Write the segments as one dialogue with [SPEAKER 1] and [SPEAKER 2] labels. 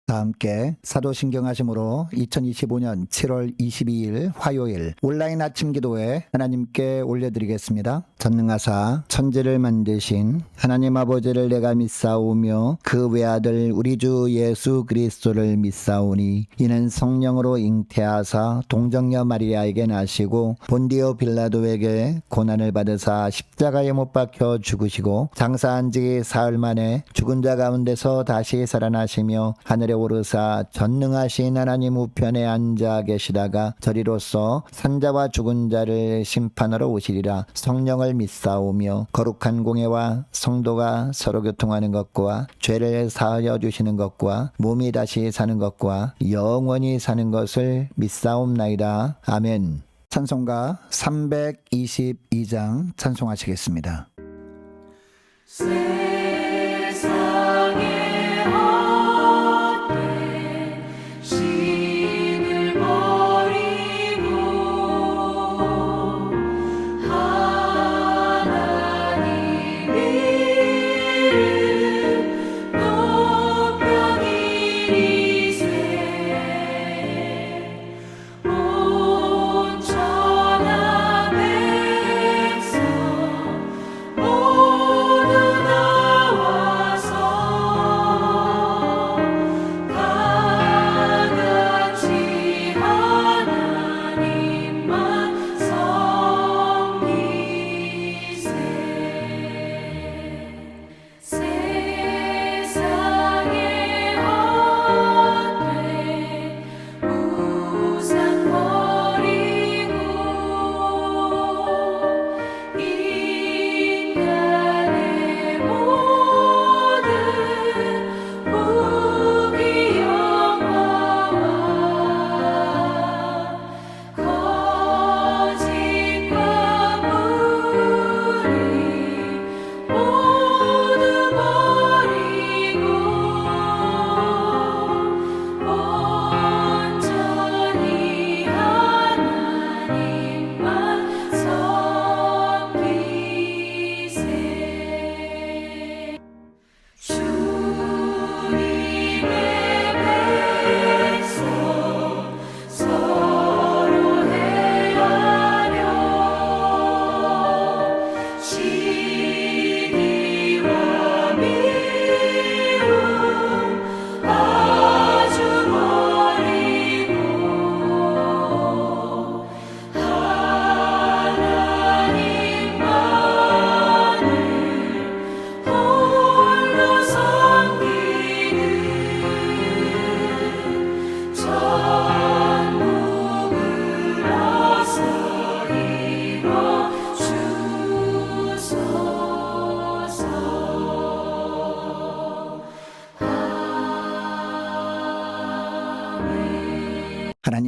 [SPEAKER 1] 다 함께 사도신경 하심으로 2025년 7월 22일 화요일 온라인 아침 기도에 하나님께 올려드리겠습니다. 전능하사 천지를 만드신 하나님 아버지를 내가 믿사오며 그 외아들 우리 주 예수 그리스도를 믿사오니 이는 성령으로 잉태하사 동정녀 마리아에게 나시고 본디오 빌라도에게 고난을 받으사 십자가에 못 박혀 죽으시고 장사한 지 사흘 만에 죽은 자 가운데서 다시 살아나시며 하늘에 오르사 전능하신 하나님 우편에 앉아 계시다가 저리로서 산자와 죽은 자를 심판하러 오시리라. 성령을 믿사오며 거룩한 공예와 성도가 서로 교통하는 것과 죄를 사하여 주시는 것과 몸이 다시 사는 것과 영원히 사는 것을 믿사옵나이다. 아멘. 찬송가 322장 찬송하시겠습니다.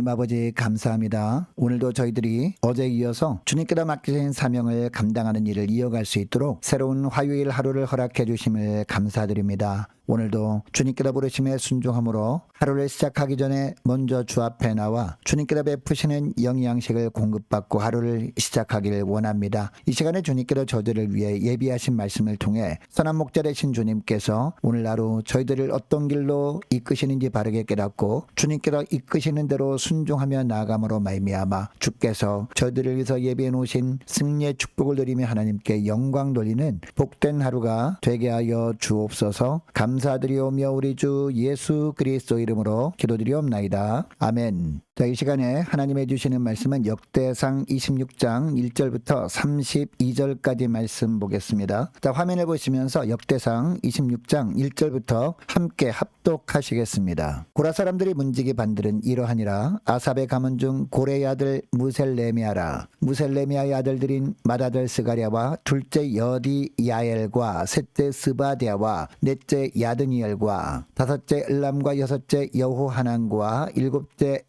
[SPEAKER 1] 하나님 아버지 감사합니다. 오늘도 저희들이 어제에 이어서 주님께서 맡기신 사명을 감당하는 일을 이어갈 수 있도록 새로운 화요일 하루를 허락해 주심을 감사드립니다. 오늘도 주님께서 부르심에 순종함으로 하루를 시작하기 전에 먼저 주 앞에 나와 주님께서 베푸시는 영양식을 공급받고 하루를 시작하기를 원합니다. 이 시간에 주님께서 저희들을 위해 예비하신 말씀을 통해 선한 목자 되신 주님께서 오늘 하루 저희들을 어떤 길로 이끄시는지 바르게 깨닫고 주님께서 이끄시는 대로 순종하며 나아감으로 말미암아 주께서 저희들을 위해서 예비해 놓으신 승리의 축복을 누리며 하나님께 영광 돌리는 복된 하루가 되게 하여 주옵소서. 감사드리오며 우리 주 예수 그리스도 이름으로 기도드리옵나이다. 아멘. 자, 이 시간에 하나님의 주시는 말씀은 역대상 26장 1절부터 32절까지 말씀 보겠습니다. 자, 화면을 보시면서 역대상 26장 1절부터 함께 합독하시겠습니다. 고라 사람들이 문지기 반들은 이러하니라. 아삽의 가문 중 고레의 아들 무셀레미아라. 무셀레미아의 아들들인 맏아들 스가랴와 둘째 여디야엘과 셋째 스바디아와 넷째 야드니엘과 다섯째 엘람과 여섯째 여호하난과 일곱째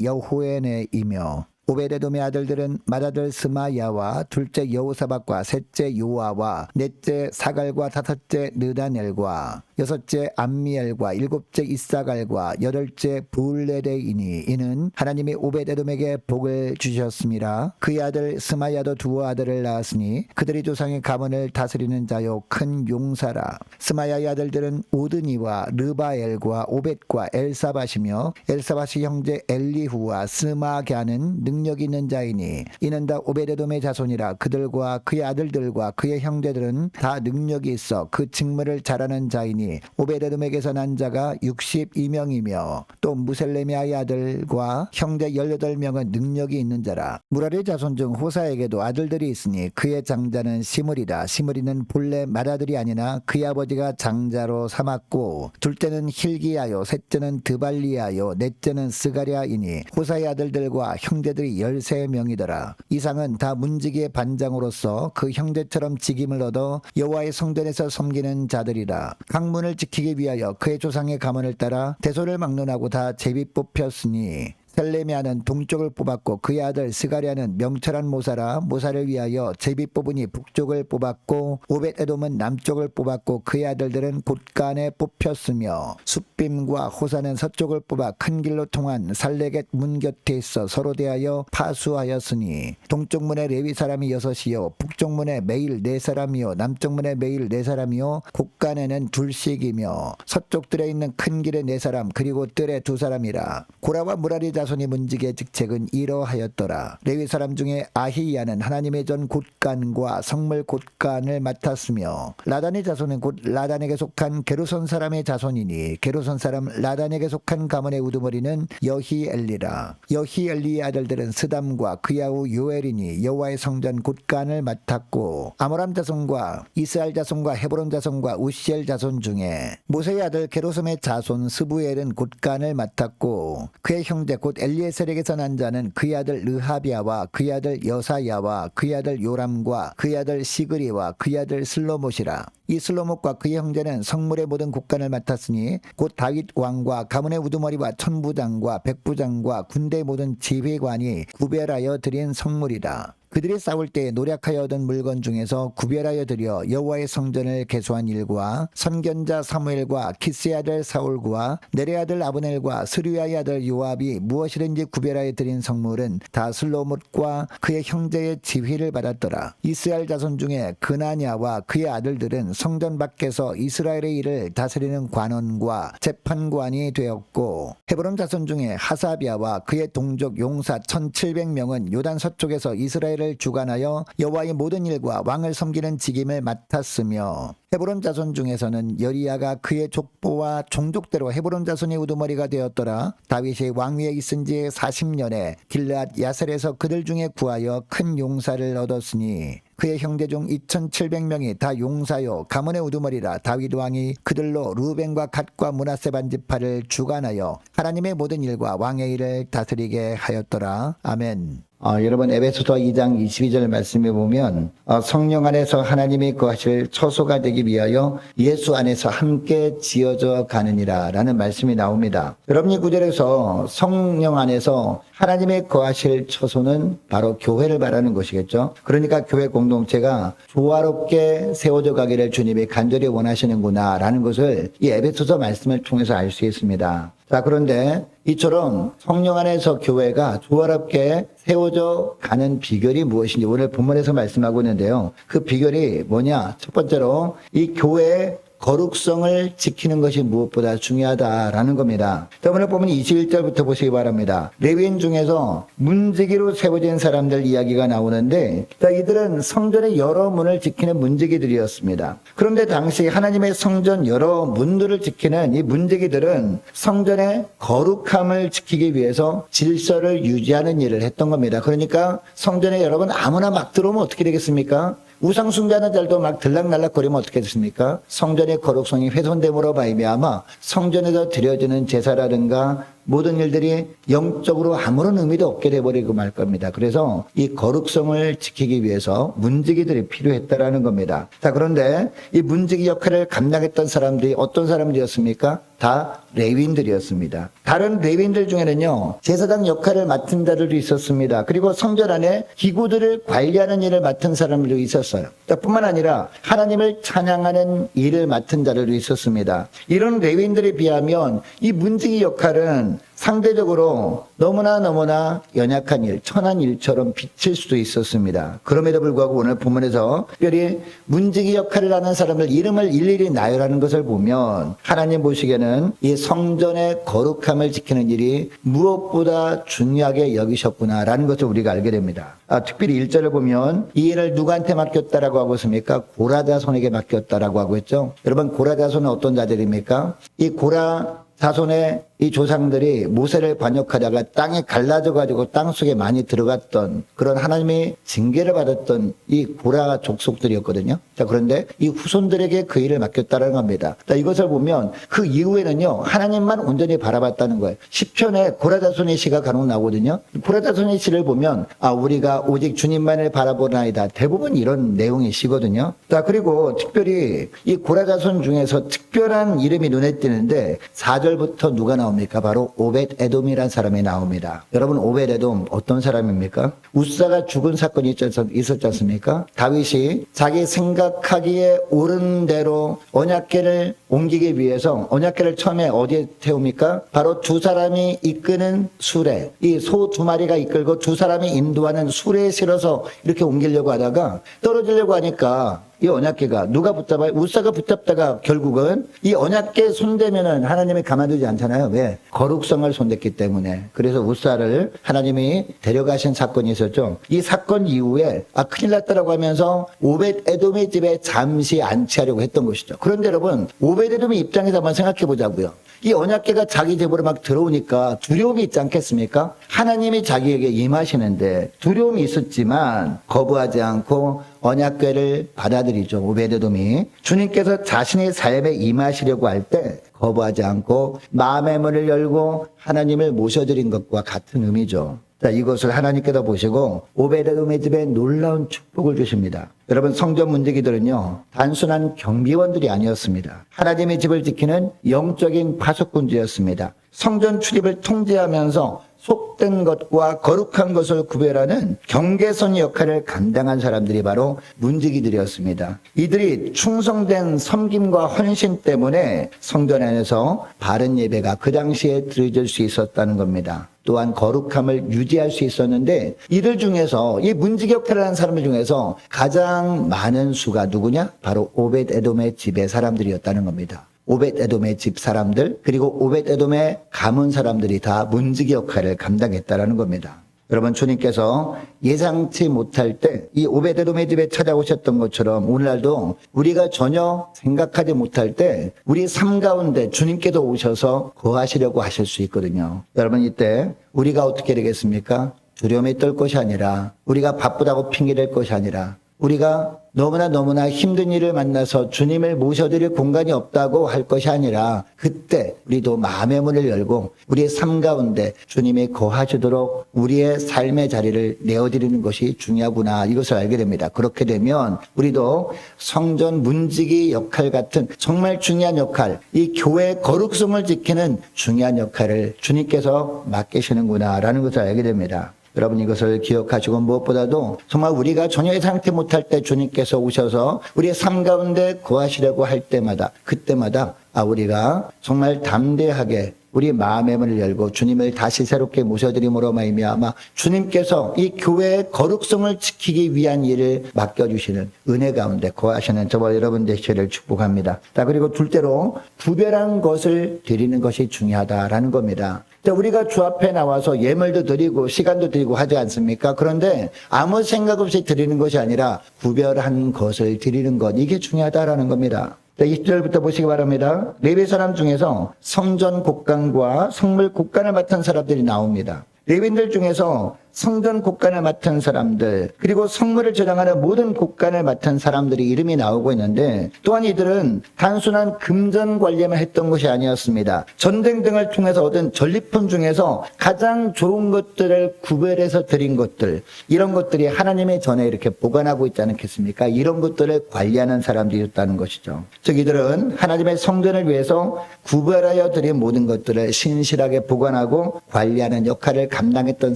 [SPEAKER 1] 여호에네이며 오베데돔의 아들들은 맏아들 스마야와 둘째 여호사박과 셋째 요아와 넷째 사갈과 다섯째 느다넬과 여섯째 암미엘과 일곱째 이사갈과 여덟째 부울레데이니 이는 하나님이 오베데돔에게 복을 주셨습니다. 그의 아들 스마야도 두 아들을 낳았으니 그들이 조상의 가문을 다스리는 자요 큰 용사라. 스마야의 아들들은 오드니와 르바엘과 오벳과 엘사밧이며 엘사밧의 형제 엘리후와 스마갸는 능력 있는 자이니 이는 다 오베데돔의 자손이라. 그들과 그의 아들들과 그의 형제들은 다 능력이 있어 그 직무를 잘하는 자이니 오베데돔에게서 난 자가 62명이며 또 무셀레미아의 아들과 형제 18명은 능력이 있는 자라. 무라리 자손 중 호사에게도 아들들이 있으니 그의 장자는 시므리다. 시므리는 본래 맏아들이 아니나 그의 아버지가 장자로 삼았고 둘째는 힐기야요 셋째는 드발리야요 넷째는 스가랴이니 호사의 아들들과 형제들이 13명이더라. 이상은 다 문지기의 반장으로서 그 형제처럼 직임을 얻어 여호와의 성전에서 섬기는 자들이라. 강문을 지키기 위하여 그의 조상의 가문을 따라 대소를 막론하고 다 제비 뽑혔으니 셀레미아는 동쪽을 뽑았고 그의 아들 스가랴는 명철한 모사라. 모사를 위하여 제비 뽑으니 북쪽을 뽑았고 오벳에돔은 남쪽을 뽑았고 그의 아들들은 곳간에 뽑혔으며 숫빔과 호사는 서쪽을 뽑아 큰 길로 통한 살레겟 문 곁에 있어 서로 대하여 파수하였으니 동쪽 문에 레위 사람이 6이요 북쪽 문에 매일 4사람이요 남쪽 문에 매일 4사람이요 곳간에는 둘씩이며 서쪽 뜰에 있는 큰 길에 4사람 그리고 뜰에 2사람이라. 고라와 무라리 자손이 문지기의 직책은 이러하였더라. 레위 사람 중에 아히야는 하나님의 전 곳간과 성물 곳간을 맡았으며 라단의 자손은 곧 라단에게 속한 게르손 사람의 자손이니 게르손 사람 라단에게 속한 가문의 우두머리는 여히엘리라. 여히엘리의 아들들은 스담과 그야후 요엘이니 여호와의 성전 곳간을 맡았고 아모람 자손과 이스라엘 자손과 헤브론 자손과 우시엘 자손 중에 모세의 아들 게르솜의 자손 스부엘은 곳간을 맡았고 그의 형제 곧 엘리에셀에게서 난 자는 그의 아들 르하비아와 그의 아들 여사야와 그의 아들 요람과 그의 아들 시그리와 그의 아들 슬로못이라. 이 슬로못과 그의 형제는 성물의 모든 곳간을 맡았으니 곧 다윗 왕과 가문의 우두머리와 천부장과 백부장과 군대의 모든 지휘관이 구별하여 드린 성물이라. 그들이 싸울 때에 노력하여 얻은 물건 중에서 구별하여 드려 여호와의 성전을 개수한 일과 선견자 사무엘과 키스의 아들 사울과 네레 아들 아브넬과 스루야의 아들 요압이 무엇이든지 구별하여 드린 성물은 다 슬로못과 그의 형제의 지휘를 받았더라. 이스라엘 자손 중에 그나냐와 그의 아들들은 성전 밖에서 이스라엘의 일을 다스리는 관원과 재판관이 되었고 헤브론 자손 중에 하사비아와 그의 동족 용사 1700명은 요단 서쪽에서 이스라엘을 주관하여 여호와의 모든 일과 왕을 섬기는 직임을 맡았으며 헤브론 자손 중에서는 여리야가 그의 족보와 종족대로 헤브론 자손의 우두머리가 되었더라. 다윗이 왕위에 있은 지 40년에 길르앗 야셀에서 그들 중에 구하여 큰 용사를 얻었으니 그의 형제 중 2700명이 다 용사요 가문의 우두머리라. 다윗 왕이 그들로 루벤과 갓과 므낫세 반지파를 주관하여 하나님의 모든 일과 왕의 일을 다스리게 하였더라. 아멘. 여러분 에베소서 2장 22절 말씀에 보면 성령 안에서 하나님이 거하실 처소가 되기 위하여 예수 안에서 함께 지어져 가느니라 라는 말씀이 나옵니다. 여러분 이 구절에서 성령 안에서 하나님의 거하실 처소는 바로 교회를 말하는 것이겠죠. 그러니까 교회 공동체가 조화롭게 세워져 가기를 주님이 간절히 원하시는구나 라는 것을 이 에베소서 말씀을 통해서 알 수 있습니다. 자, 그런데 이처럼 성령 안에서 교회가 조화롭게 세워져 가는 비결이 무엇인지 오늘 본문에서 말씀하고 있는데요. 그 비결이 뭐냐? 첫 번째로 이 교회의 거룩성을 지키는 것이 무엇보다 중요하다라는 겁니다. 자, 오늘 보면 21절부터 보시기 바랍니다. 레위인 중에서 문지기로 세워진 사람들 이야기가 나오는데 자, 이들은 성전의 여러 문을 지키는 문지기들이었습니다. 그런데 당시 하나님의 성전 여러 문들을 지키는 이 문지기들은 성전의 거룩함을 지키기 위해서 질서를 유지하는 일을 했던 겁니다. 그러니까 성전에 여러분 아무나 막 들어오면 어떻게 되겠습니까? 우상 숭배하는 자들도 막 들락날락거리면 어떻게 됐습니까? 성전의 거룩성이 훼손됨으로 말미암아 성전에서 드려지는 제사라든가 모든 일들이 영적으로 아무런 의미도 없게 돼버리고 말 겁니다. 그래서 이 거룩성을 지키기 위해서 문지기들이 필요했다라는 겁니다. 자, 그런데 이 문지기 역할을 감당했던 사람들이 어떤 사람들이었습니까? 다 레위인들이었습니다. 다른 레위인들 중에는요, 제사장 역할을 맡은 자들도 있었습니다. 그리고 성전 안에 기구들을 관리하는 일을 맡은 사람들도 있었어요. 뿐만 아니라 하나님을 찬양하는 일을 맡은 자들도 있었습니다. 이런 레위인들에 비하면 이 문지기 역할은 상대적으로 너무나 연약한 일, 천한 일처럼 비칠 수도 있었습니다. 그럼에도 불구하고 오늘 본문에서 특별히 문지기 역할을 하는 사람들 이름을 일일이 나열하는 것을 보면 하나님 보시기에는 이 성전의 거룩함을 지키는 일이 무엇보다 중요하게 여기셨구나라는 것을 우리가 알게 됩니다. 특별히 1절을 보면 이 일을 누구한테 맡겼다라고 하고 있습니까? 고라자손에게 맡겼다라고 하고 있죠. 여러분, 고라자손은 어떤 자들입니까? 이 고라 자손의 이 조상들이 모세를 반역하다가 땅에 갈라져가지고 땅속에 많이 들어갔던 그런 하나님의 징계를 받았던 이 고라 족속들이었거든요. 자, 그런데 이 후손들에게 그 일을 맡겼다는 겁니다. 자, 이것을 보면 그 이후에는요, 하나님만 온전히 바라봤다는 거예요. 시편에 고라 자손의 시가 간혹 나오거든요. 고라 자손의 시를 보면 우리가 오직 주님만을 바라보나이다. 대부분 이런 내용의 시거든요. 자, 그리고 특별히 이 고라 자손 중에서 특별한 이름이 눈에 띄는데 4절부터 누가 나옵니까? 바로 오벳 에돔이라는 사람이 나옵니다. 여러분, 오벳 에돔 어떤 사람입니까? 우사가 죽은 사건이 있었지 않습니까? 다윗이 자기 생각하기에 옳은 대로 언약궤를 옮기기 위해서 언약궤를 처음에 어디에 태웁니까? 바로 두 사람이 이끄는 수레, 이 소 두 마리가 이끌고 두 사람이 인도하는 수레에 실어서 이렇게 옮기려고 하다가 떨어지려고 하니까 이 언약궤가 누가 붙잡아요? 우사가 붙잡다가 결국은 이 언약궤 손대면은 하나님이 가만두지 않잖아요. 왜? 거룩성을 손댔기 때문에. 그래서 우사를 하나님이 데려가신 사건이 있었죠. 이 사건 이후에 큰일 났다라고 하면서 오벳 에돔의 집에 잠시 안치하려고 했던 것이죠. 그런데 여러분, 오벳 에돔의 입장에서 한번 생각해 보자고요. 이 언약궤가 자기 집으로 막 들어오니까 두려움이 있지 않겠습니까? 하나님이 자기에게 임하시는데 두려움이 있었지만 거부하지 않고 언약궤를 받아들이죠. 오벳에돔이 주님께서 자신의 삶에 임하시려고 할 때 거부하지 않고 마음의 문을 열고 하나님을 모셔드린 것과 같은 의미죠. 자, 이것을 하나님께서 보시고 오벳에돔의 집에 놀라운 축복을 주십니다. 여러분, 성전 문지기들은요, 단순한 경비원들이 아니었습니다. 하나님의 집을 지키는 영적인 파수꾼들이었습니다. 성전 출입을 통제하면서 속된 것과 거룩한 것을 구별하는 경계선 역할을 감당한 사람들이 바로 문지기들이었습니다. 이들이 충성된 섬김과 헌신 때문에 성전 안에서 바른 예배가 그 당시에 드려질 수 있었다는 겁니다. 또한 거룩함을 유지할 수 있었는데 이들 중에서 이 문지기 역할을 하는 사람들 중에서 가장 많은 수가 누구냐? 바로 오벳 에돔의 집의 사람들이었다는 겁니다. 오벳 에돔의 집 사람들 그리고 오벳 에돔의 가문 사람들이 다 문지기 역할을 감당했다라는 겁니다. 여러분, 주님께서 예상치 못할 때 이 오벳 에돔의 집에 찾아오셨던 것처럼 오늘날도 우리가 전혀 생각하지 못할 때 우리 삶 가운데 주님께서 오셔서 거하시려고 하실 수 있거든요. 여러분, 이때 우리가 어떻게 되겠습니까? 두려움에 떨 것이 아니라, 우리가 바쁘다고 핑계댈 것이 아니라, 우리가 너무나 힘든 일을 만나서 주님을 모셔드릴 공간이 없다고 할 것이 아니라 그때 우리도 마음의 문을 열고 우리의 삶 가운데 주님이 거하시도록 우리의 삶의 자리를 내어드리는 것이 중요하구나, 이것을 알게 됩니다. 그렇게 되면 우리도 성전 문지기 역할 같은 정말 중요한 역할, 이 교회의 거룩성을 지키는 중요한 역할을 주님께서 맡기시는구나 라는 것을 알게 됩니다. 여러분, 이것을 기억하시고 무엇보다도 정말 우리가 전혀 예상치 못할 때 주님께서 오셔서 우리의 삶 가운데 거하시려고 할 때마다, 그때마다 우리가 정말 담대하게 우리 마음의 문을 열고 주님을 다시 새롭게 모셔드림으로 말미암아 주님께서 이 교회의 거룩성을 지키기 위한 일을 맡겨주시는 은혜 가운데 거하시는 저와 여러분 되시기를 축복합니다. 자, 그리고 둘째로 구별한 것을 드리는 것이 중요하다라는 겁니다. 우리가 주 앞에 나와서 예물도 드리고 시간도 드리고 하지 않습니까? 그런데 아무 생각 없이 드리는 것이 아니라 구별한 것을 드리는 것, 이게 중요하다라는 겁니다. 20절부터 보시기 바랍니다. 레위 사람 중에서 성전 곡간과 성물 곡간을 맡은 사람들이 나옵니다. 레위인들 중에서 성전 곡간을 맡은 사람들, 그리고 성물을 저장하는 모든 곡간을 맡은 사람들이 이름이 나오고 있는데, 또한 이들은 단순한 금전 관리만 했던 것이 아니었습니다. 전쟁 등을 통해서 얻은 전리품 중에서 가장 좋은 것들을 구별해서 드린 것들, 이런 것들이 하나님의 전에 이렇게 보관하고 있지 않겠습니까? 이런 것들을 관리하는 사람들이었다는 것이죠. 즉 이들은 하나님의 성전을 위해서 구별하여 드린 모든 것들을 신실하게 보관하고 관리하는 역할을 감당했던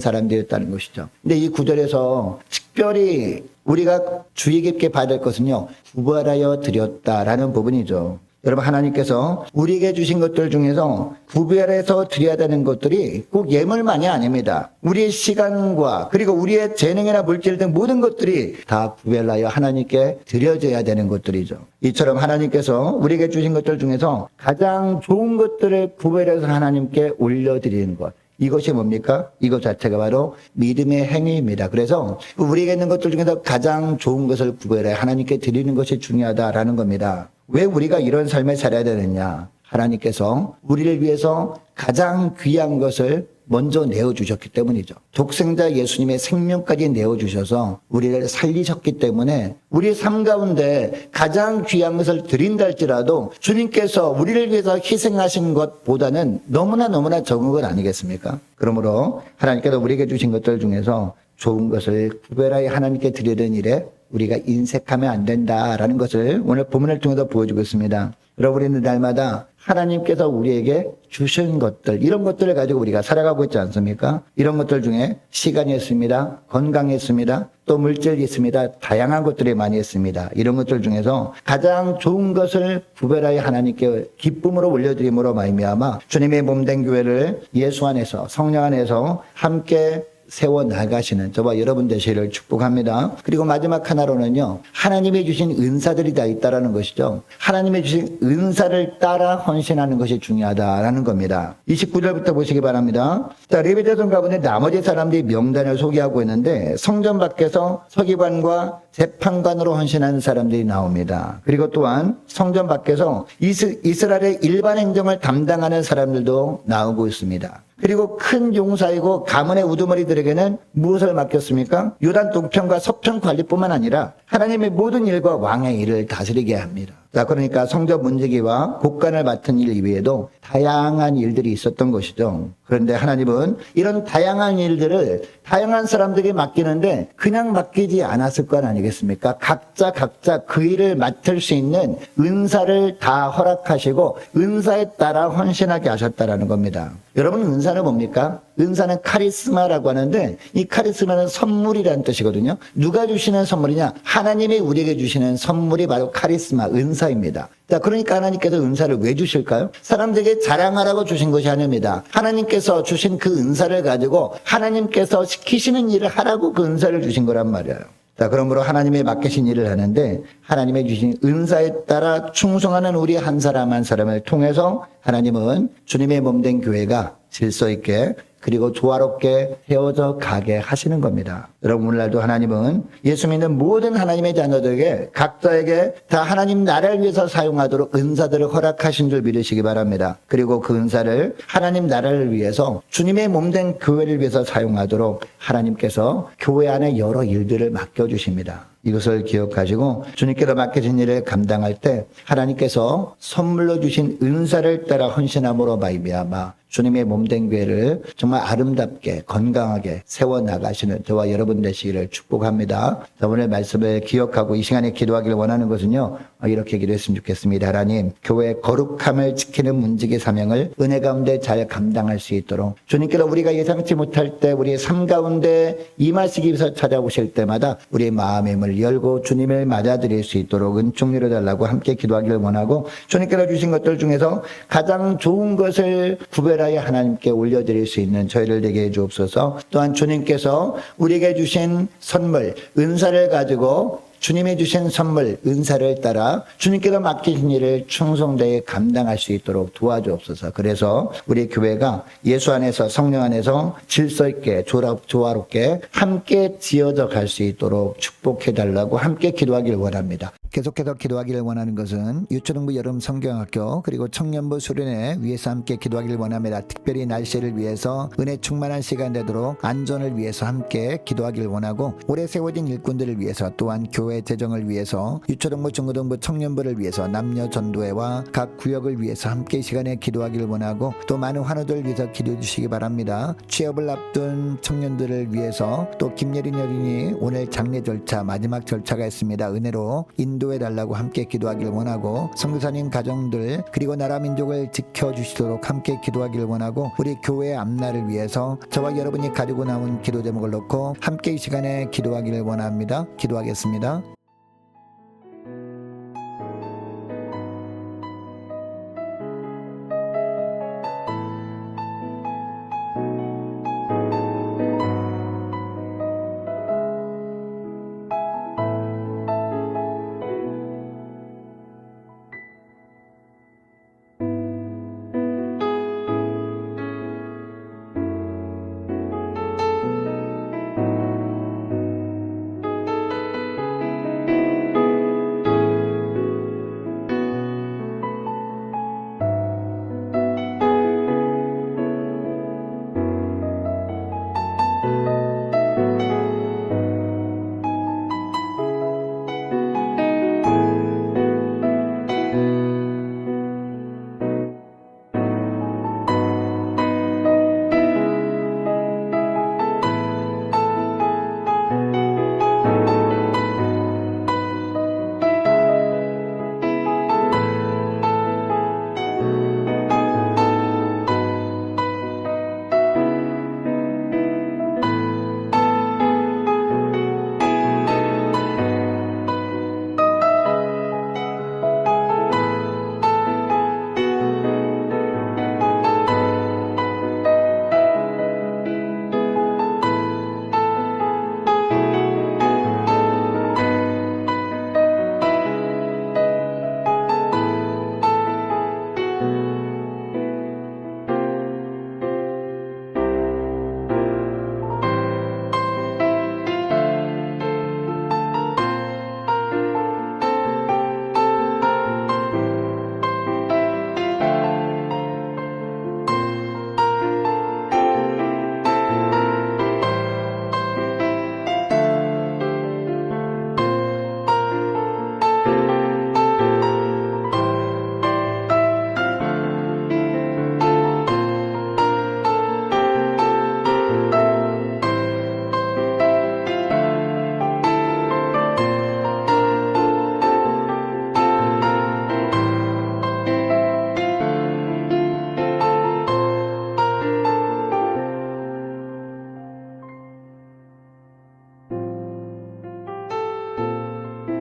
[SPEAKER 1] 사람들이었다는 것이죠. 근데 이 구절에서 특별히 우리가 주의 깊게 봐야 될 것은요, 구별하여 드렸다라는 부분이죠. 여러분, 하나님께서 우리에게 주신 것들 중에서 구별해서 드려야 되는 것들이 꼭 예물만이 아닙니다. 우리의 시간과 그리고 우리의 재능이나 물질 등 모든 것들이 다 구별하여 하나님께 드려져야 되는 것들이죠. 이처럼 하나님께서 우리에게 주신 것들 중에서 가장 좋은 것들을 구별해서 하나님께 올려드리는 것, 이것이 뭡니까? 이것 자체가 바로 믿음의 행위입니다. 그래서 우리에게 있는 것들 중에서 가장 좋은 것을 구별해 하나님께 드리는 것이 중요하다라는 겁니다. 왜 우리가 이런 삶을 살아야 되느냐? 하나님께서 우리를 위해서 가장 귀한 것을 먼저 내어주셨기 때문이죠. 독생자 예수님의 생명까지 내어주셔서 우리를 살리셨기 때문에 우리 삶 가운데 가장 귀한 것을 드린다 할지라도 주님께서 우리를 위해서 희생하신 것보다는 너무나 적은 것 아니겠습니까? 그러므로 하나님께서 우리에게 주신 것들 중에서 좋은 것을 구별하여 하나님께 드리는 일에 우리가 인색하면 안 된다라는 것을 오늘 본문을 통해서 보여주고 있습니다. 여러분, 우리는 날마다 하나님께서 우리에게 주신 것들, 이런 것들을 가지고 우리가 살아가고 있지 않습니까? 이런 것들 중에 시간이 있습니다. 건강이 있습니다. 또 물질이 있습니다. 다양한 것들이 많이 있습니다. 이런 것들 중에서 가장 좋은 것을 구별하여 하나님께 기쁨으로 올려드림으로 말미암아 주님의 몸된 교회를 예수 안에서, 성령 안에서 함께 세워나가시는 저와 여러분 되시기를 축복합니다. 그리고 마지막 하나로는요, 하나님이 주신 은사들이 다 있다라는 것이죠. 하나님이 주신 은사를 따라 헌신하는 것이 중요하다라는 겁니다. 29절부터 보시기 바랍니다. 자, 레위 자손 가운데 나머지 사람들이 명단을 소개하고 있는데 성전 밖에서 서기관과 재판관으로 헌신하는 사람들이 나옵니다. 그리고 또한 성전 밖에서 이스라엘의 일반 행정을 담당하는 사람들도 나오고 있습니다. 그리고 큰 용사이고 가문의 우두머리들에게는 무엇을 맡겼습니까? 요단 동편과 서편 관리뿐만 아니라 하나님의 모든 일과 왕의 일을 다스리게 합니다. 자, 그러니까 성전 문지기와 곡간을 맡은 일 이외에도 다양한 일들이 있었던 것이죠. 그런데 하나님은 이런 다양한 일들을 다양한 사람들에게 맡기는데 그냥 맡기지 않았을 건 아니겠습니까? 각자 그 일을 맡을 수 있는 은사를 다 허락하시고 은사에 따라 헌신하게 하셨다라는 겁니다. 여러분, 은사는 뭡니까? 은사는 카리스마라고 하는데 이 카리스마는 선물이라는 뜻이거든요. 누가 주시는 선물이냐? 하나님이 우리에게 주시는 선물이 바로 카리스마, 은사입니다. 자, 그러니까 하나님께서 은사를 왜 주실까요? 사람들에게 자랑하라고 주신 것이 아닙니다. 하나님께서 주신 그 은사를 가지고 하나님께서 시키시는 일을 하라고 그 은사를 주신 거란 말이에요. 자, 그러므로 하나님의 맡기신 일을 하는데 하나님의 주신 은사에 따라 충성하는 우리 한 사람 한 사람을 통해서 하나님은 주님의 몸된 교회가 질서 있게 그리고 조화롭게 세워져 가게 하시는 겁니다. 여러분, 오늘날도 하나님은 예수 믿는 모든 하나님의 자녀들에게 각자에게 다 하나님 나라를 위해서 사용하도록 은사들을 허락하신 줄 믿으시기 바랍니다. 그리고 그 은사를 하나님 나라를 위해서 주님의 몸된 교회를 위해서 사용하도록 하나님께서 교회 안에 여러 일들을 맡겨주십니다. 이것을 기억하시고 주님께서 맡겨진 일을 감당할 때 하나님께서 선물로 주신 은사를 따라 헌신함으로 말미암아 주님의 몸된 교회를 정말 아름답게 건강하게 세워나가시는 저와 여러분 되시기를 축복합니다. 오늘 말씀을 기억하고 이 시간에 기도하기를 원하는 것은요, 이렇게 기도했으면 좋겠습니다. 하나님, 교회의 거룩함을 지키는 문지기 사명을 은혜 가운데 잘 감당할 수 있도록 주님께서 우리가 예상치 못할 때 우리의 삶 가운데 임하시기 위해서 찾아오실 때마다 우리의 마음의 문을 열고 주님을 맞아들일 수 있도록 은총 내려달라고 함께 기도하기를 원하고 주님께서 주신 것들 중에서 가장 좋은 것을 구별하여 하나님께 올려드릴 수 있는 저희를 되게 해주옵소서. 또한 주님께서 우리에게 주신 선물, 은사를 가지고 주님이 주신 선물, 은사를 따라 주님께서 맡기신 일을 충성되게 감당할 수 있도록 도와주옵소서. 그래서 우리 교회가 예수 안에서 성령 안에서 질서 있게 조화롭게 함께 지어져 갈 수 있도록 축복해달라고 함께 기도하기를 원합니다. 계속해서 기도하기를 원하는 것은 유초등부 여름 성경학교 그리고 청년부 수련회 위해서 함께 기도하기를 원합니다. 특별히 날씨를 위해서 은혜 충만한 시간 되도록 안전을 위해서 함께 기도하기를 원하고 오래 세워진 일꾼들을 위해서 또한 교회 재정을 위해서 유초등부 중고등부 청년부를 위해서 남녀 전도회와 각 구역을 위해서 함께 이 시간에 기도하기를 원하고 또 많은 환우들을 위해서 기도해 주시기 바랍니다. 취업을 앞둔 청년들을 위해서 또 김예린 여린이 오늘 장례 절차 마지막 절차가 있습니다. 은혜로 인도해 달라고 함께 기도하기를 원하고 선교사님 가정들 그리고 나라 민족을 지켜주시도록 함께 기도하기를 원하고 우리 교회 앞날을 위해서 저와 여러분이 가지고 나온 기도 제목을 놓고 함께 이 시간에 기도하기를 원합니다. 기도하겠습니다.